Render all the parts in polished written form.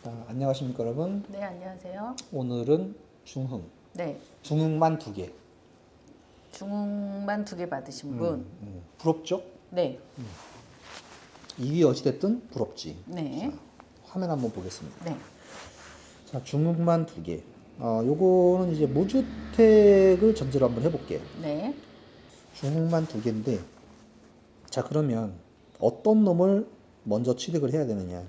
안녕하십니까 여러분. 네, 안녕하세요. 오늘은 중흥. 네, 중흥만 2개. 중흥만 2개 받으신 분. 부럽죠? 네, 이게 어찌됐든 부럽지. 네, 화면 한번 보겠습니다. 네, 자, 중흥만 2개. 요거는 이제 무주택을 전제로 한번 해볼게요. 네. 중흥만 2개인데, 자 그러면 어떤 놈을 먼저 취득을 해야 되느냐?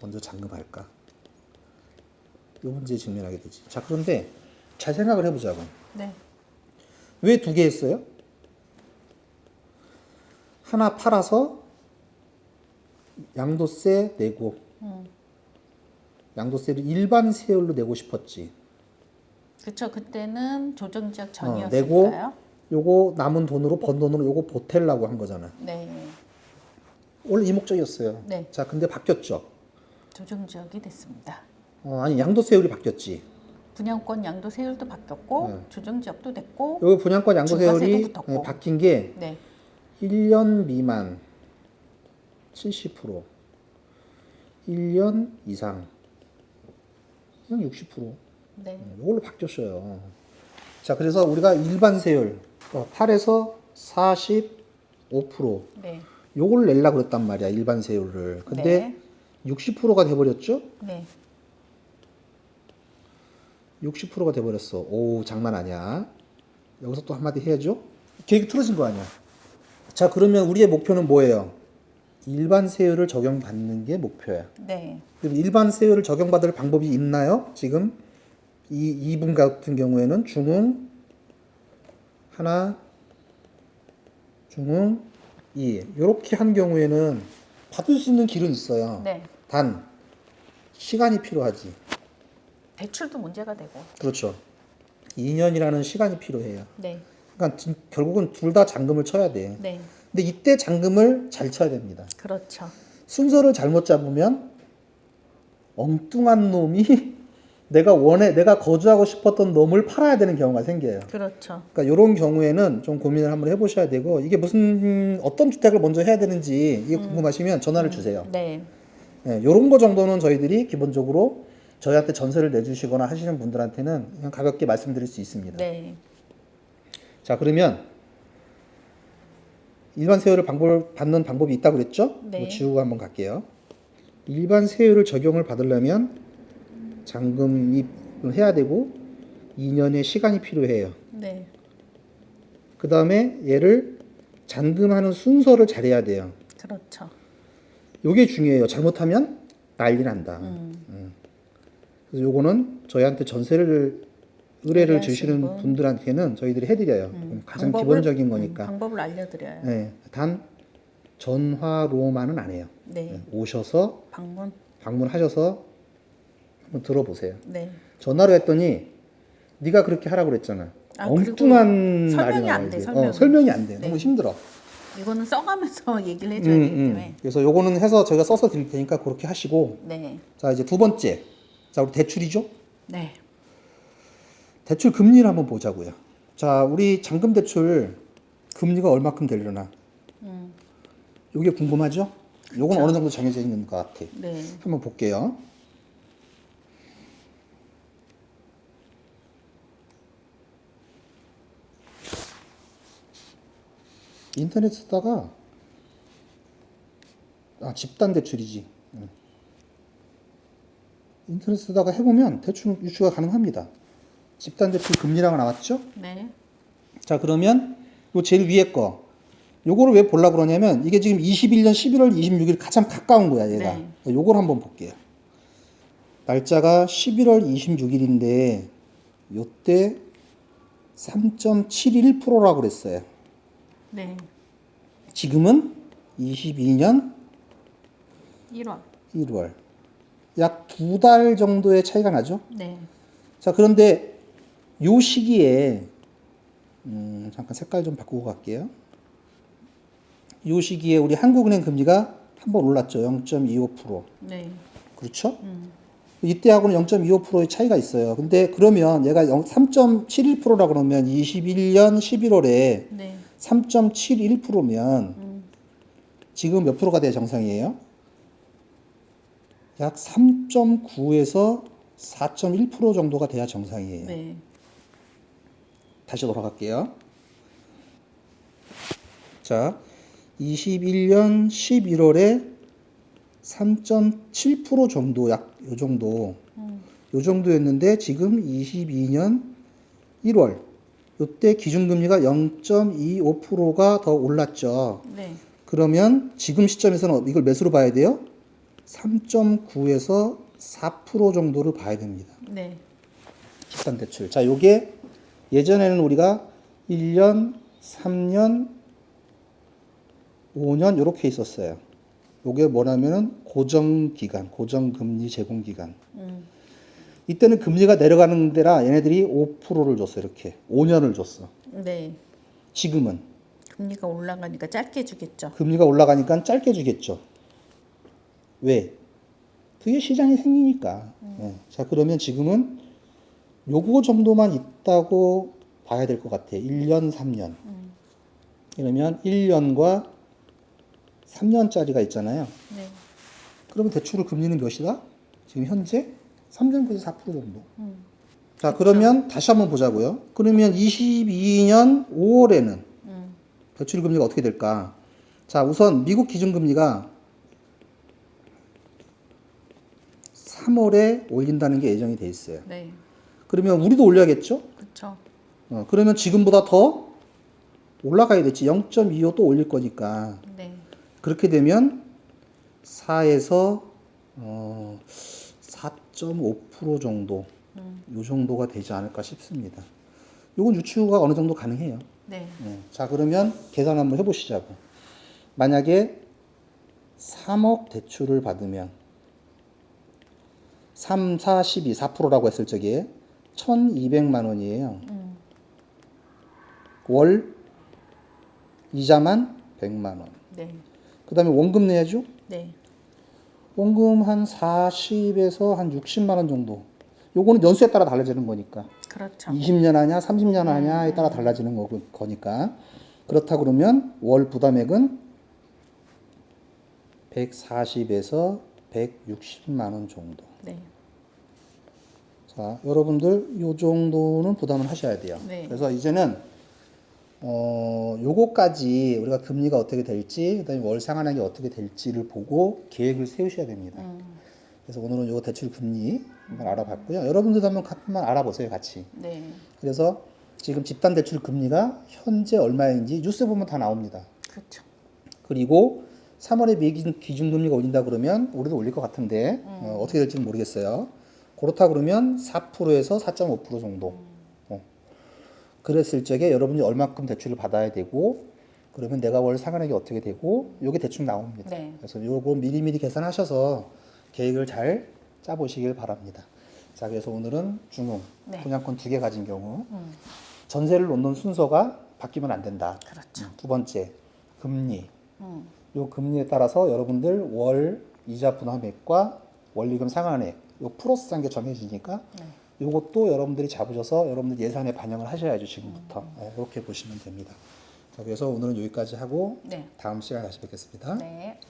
먼저 잔금할까? 이 문제에 직면하게 되지. 자 그런데 잘 생각을 해보자고. 네. 왜 2개 했어요? 하나 팔아서 양도세 내고 양도세를 일반 세율로 내고 싶었지. 그쵸. 그때는 조정지역 내고 전이었을까요? 요거 남은 돈으로 번 돈으로 요거 보태려고 한 거잖아. 네, 원래 이 목적이었어요. 네. 자 근데 바뀌었죠. 조정지역이 됐습니다. 아니 양도세율이 바뀌었지. 분양권 양도세율도 바뀌었고 네. 조정지역도 됐고 여기 분양권 양도세율이 중과세도 붙었고. 바뀐 게 네, 1년 미만 70%, 1년 이상 그냥 60%. 네, 이걸로 바뀌었어요. 자, 그래서 우리가 일반 세율 8에서 45% 네, 요걸 내려고 그랬단 말이야, 일반 세율을. 근데 네. 60%가 돼버렸죠? 네, 60%가 돼버렸어. 오, 장난 아니야. 여기서 또 한마디 해야죠. 계획이 틀어진 거 아니야. 자, 그러면 우리의 목표는 뭐예요? 일반 세율을 적용받는 게 목표야. 네. 그럼 일반 세율을 적용받을 방법이 있나요? 지금 이분 같은 경우에는 중흥 하나, 중흥 2 이렇게 한 경우에는 받을 수 있는 길은 있어요. 네. 단 시간이 필요하지. 대출도 문제가 되고. 그렇죠. 2년이라는 시간이 필요해요. 네, 그러니까 결국은 둘 다 잔금을 쳐야 돼. 네. 근데 이때 잔금을 잘 쳐야 됩니다. 그렇죠. 순서를 잘못 잡으면 엉뚱한 놈이 내가 거주하고 싶었던 놈을 팔아야 되는 경우가 생겨요. 그렇죠. 그러니까 이런 경우에는 좀 고민을 한번 해보셔야 되고, 이게 어떤 주택을 먼저 해야 되는지 이게 궁금하시면 전화를 주세요. 네, 이런 거 정도는 저희들이 기본적으로 저희한테 전세를 내주시거나 하시는 분들한테는 그냥 가볍게 말씀드릴 수 있습니다. 네, 자, 그러면 일반 세율을 받는 방법이 있다고 그랬죠? 네. 이거 지우고 한번 갈게요. 일반 세율을 적용을 받으려면 잔금을 해야 되고 2년의 시간이 필요해요. 네. 그 다음에 얘를 잔금하는 순서를 잘해야 돼요. 그렇죠. 요게 중요해요. 잘못하면 난리 난다. 그래서 요거는 저희한테 전세를 의뢰를 의뢰하신 주시는 분. 분들한테는 저희들이 해드려요. 가장 기본적인 거니까. 방법을 알려드려요. 네, 단 전화로만은 안 해요. 네. 오셔서 방문하셔서 한번 들어보세요. 네. 전화로 했더니 네가 그렇게 하라고 그랬잖아. 아, 엉뚱한 그리고 말이 설명이 나와 안 돼, 이제. 설명이. 설명이 안 돼. 네. 너무 힘들어. 이거는 써가면서 얘기를 해줘야 되기 때문에. 그래서 요거는 해서 저희가 써서 드릴 테니까 그렇게 하시고. 네. 자, 이제 두 번째. 자, 우리 대출이죠? 네. 대출 금리를 한번 보자고요. 자, 우리 잔금 대출 금리가 얼마큼 되려나? 요게 궁금하죠? 요건 어느 정도 정해져 있는 것 같아. 네. 한번 볼게요. 인터넷 쓰다가 집단 대출이지. 인터넷 쓰다가 해보면 대출 유추가 가능합니다. 집단 대출 금리라고 나왔죠? 네. 자, 그러면 요 제일 위에 거 요거를 왜 보려고 그러냐면 이게 지금 21년 11월 26일 가장 가까운 거야, 얘가. 네. 요걸 한번 볼게요. 날짜가 11월 26일인데 요때 3.71%라고 그랬어요. 네. 지금은 22년 1월. 1월. 약 2달 정도의 차이가 나죠? 네. 자, 그런데 요 시기에 잠깐 색깔 좀 바꾸고 갈게요. 요 시기에 우리 한국은행 금리가 한번 올랐죠. 0.25%. 네. 그렇죠? 이때하고는 0.25%의 차이가 있어요. 근데 그러면 얘가 3.71%라 그러면 21년 11월에 네. 3.71%면 지금 몇 프로가 돼야 정상이에요? 약 3.9에서 4.1% 정도가 돼야 정상이에요. 네. 다시 돌아갈게요. 자, 21년 11월에 3.7% 정도, 약 요 정도, 요 정도였는데 지금 22년 1월 요때 기준금리가 0.25%가 더 올랐죠. 네. 그러면 지금 시점에서는 이걸 몇으로 봐야 돼요? 3.9에서 4% 정도를 봐야 됩니다. 네. 집단 대출. 자, 요게 예전에는 우리가 1년, 3년, 5년 이렇게 있었어요. 요게 뭐냐면은 고정기간, 고정금리 제공기간. 이때는 금리가 내려가는 데라 얘네들이 5%를 줬어. 이렇게 5년을 줬어. 네. 지금은 금리가 올라가니까 짧게 주겠죠. 금리가 올라가니까 짧게 주겠죠. 왜? 그게 시장이 생기니까. 예. 자, 그러면 지금은 요거 정도만 있다고 봐야 될 것 같아. 1년, 3년. 그러면 1년과 3년짜리가 있잖아요. 네. 그러면 대출을 금리는 몇이다? 지금 현재 3.9에서 4% 정도. 자, 그러면 다시 한번 보자고요. 그러면 22년 5월에는 대출 금리가 어떻게 될까? 자, 우선 미국 기준금리가 3월에 올린다는 게 예정이 돼 있어요. 네. 그러면 우리도 올려야겠죠? 그렇죠. 그러면 지금보다 더 올라가야 되지. 0.25 또 올릴 거니까. 네. 그렇게 되면 4에서 4.5% 정도, 요 정도가 되지 않을까 싶습니다. 요건 유추가 어느 정도 가능해요. 네. 자, 그러면 계산 한번 해보시자고. 만약에 3억 대출을 받으면 3, 4, 12, 4%라고 했을 적에 1,200만 원이에요. 월 이자만 100만 원. 네. 그 다음에 원금 내야죠? 네. 원금 한 40에서 한 60만 원 정도. 요거는 연수에 따라 달라지는 거니까. 그렇죠. 20년 하냐, 30년 하냐에 따라 달라지는 거니까. 그렇다 그러면 월 부담액은 140에서 160만 원 정도. 네. 자, 여러분들 요 정도는 부담을 하셔야 돼요. 네. 그래서 이제는 요거까지 우리가 금리가 어떻게 될지, 그다음에 월 상환액이 어떻게 될지를 보고 계획을 세우셔야 됩니다. 그래서 오늘은 요 대출 금리 한번 알아봤고요. 여러분들도 한번 알아보세요, 같이. 네. 그래서 지금 집단 대출 금리가 현재 얼마인지 뉴스 보면 다 나옵니다. 그렇죠. 그리고 3월에 미국 기준금리가 올린다 그러면 우리도 올릴 것 같은데 어떻게 될지는 모르겠어요. 그렇다 그러면 4%에서 4.5% 정도. 그랬을 적에 여러분이 얼마큼 대출을 받아야 되고 그러면 내가 월 상환액이 어떻게 되고 요게 대충 나옵니다. 네. 그래서 요거 미리미리 계산하셔서 계획을 잘 짜보시길 바랍니다. 자, 그래서 오늘은 중흥, 네. 분양권 2개 가진 경우 전세를 놓는 순서가 바뀌면 안 된다. 그렇죠. 두 번째, 금리. 요 금리에 따라서 여러분들 월 이자 부담액과 원리금 상환액 요 플러스한 게 정해지니까 요것도 여러분들이 잡으셔서 여러분들 예산에 반영을 하셔야죠. 지금부터. 이렇게 보시면 됩니다. 자, 그래서 오늘은 여기까지 하고 네. 다음 시간에 다시 뵙겠습니다. 네.